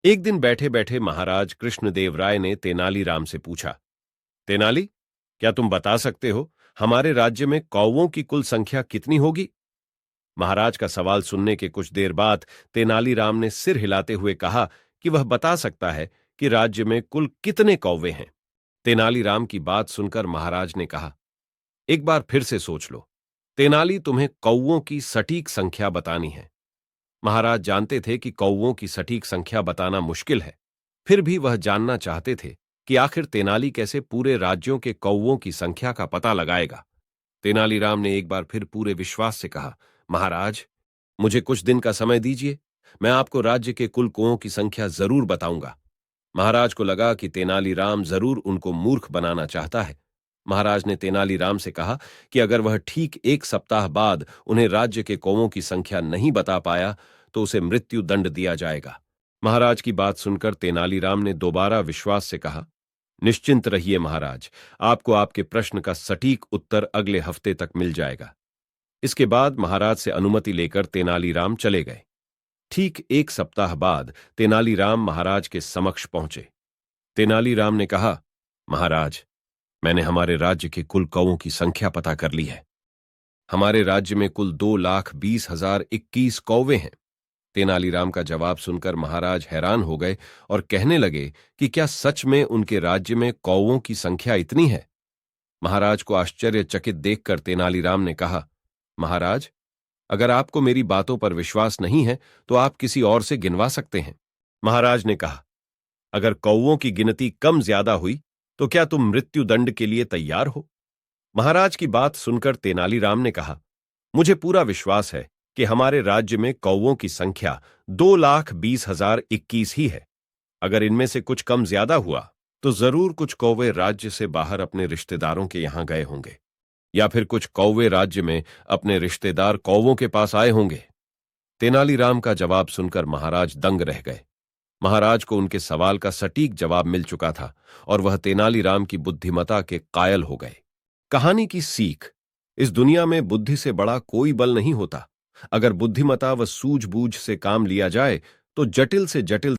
एक दिन बैठे बैठे महाराज कृष्णदेव राय ने तेनालीराम से पूछा, तेनाली, क्या तुम बता सकते हो हमारे राज्य में कौवों की कुल संख्या कितनी होगी? महाराज का सवाल सुनने के कुछ देर बाद तेनालीराम ने सिर हिलाते हुए कहा कि वह बता सकता है कि राज्य में कुल कितने कौवे हैं। तेनालीराम की बात सुनकर महाराज ने कहा, एक बार फिर से सोच लो। तेनाली, तुम्हें कौवों की सटीक संख्या बतानी है। महाराज जानते थे कि कौवों की सटीक संख्या बताना मुश्किल है, फिर भी वह जानना चाहते थे कि आखिर तेनाली कैसे पूरे राज्यों के कौवों की संख्या का पता लगाएगा। तेनालीराम ने एक बार फिर पूरे विश्वास से कहा, महाराज, मुझे कुछ दिन का समय दीजिए, मैं आपको राज्य के कुल कौवों की संख्या जरूर बताऊंगा। महाराज को लगा कि तेनालीराम जरूर उनको मूर्ख बनाना चाहता है। महाराज ने तेनालीराम से कहा कि अगर वह ठीक एक सप्ताह बाद उन्हें राज्य के कौवों की संख्या नहीं बता पाया तो उसे मृत्यु दंड दिया जाएगा। महाराज की बात सुनकर तेनालीराम ने दोबारा विश्वास से कहा, निश्चिंत रहिए महाराज, आपको आपके प्रश्न का सटीक उत्तर अगले हफ्ते तक मिल जाएगा। इसके बाद महाराज से अनुमति लेकर तेनालीराम चले गए। ठीक एक सप्ताह बाद तेनालीराम महाराज के समक्ष पहुंचे। तेनालीराम ने कहा, महाराज, मैंने हमारे राज्य के कुल कौवों की संख्या पता कर ली है। हमारे राज्य में कुल 2,20,021 कौवे हैं। तेनालीराम का जवाब सुनकर महाराज हैरान हो गए और कहने लगे कि क्या सच में उनके राज्य में कौवों की संख्या इतनी है? महाराज को आश्चर्यचकित देखकर तेनालीराम ने कहा, महाराज, अगर आपको मेरी बातों पर विश्वास नहीं है तो आप किसी और से गिनवा सकते हैं। महाराज ने कहा, अगर कौवों की गिनती कम ज्यादा हुई तो क्या तुम मृत्यु दंड के लिए तैयार हो? महाराज की बात सुनकर तेनालीराम ने कहा, मुझे पूरा विश्वास है कि हमारे राज्य में कौवों की संख्या 2,20,021 ही है। अगर इनमें से कुछ कम ज्यादा हुआ तो जरूर कुछ कौवे राज्य से बाहर अपने रिश्तेदारों के यहां गए होंगे, या फिर कुछ कौवे राज्य में अपने रिश्तेदार कौवों के पास आए होंगे। तेनालीराम का जवाब सुनकर महाराज दंग रह गए। महाराज को उनके सवाल का सटीक जवाब मिल चुका था और वह तेनालीराम की बुद्धिमता के कायल हो गए। कहानी की सीख, इस दुनिया में बुद्धि से बड़ा कोई बल नहीं होता। अगर बुद्धिमता व सूझबूझ से काम लिया जाए तो जटिल से जटिल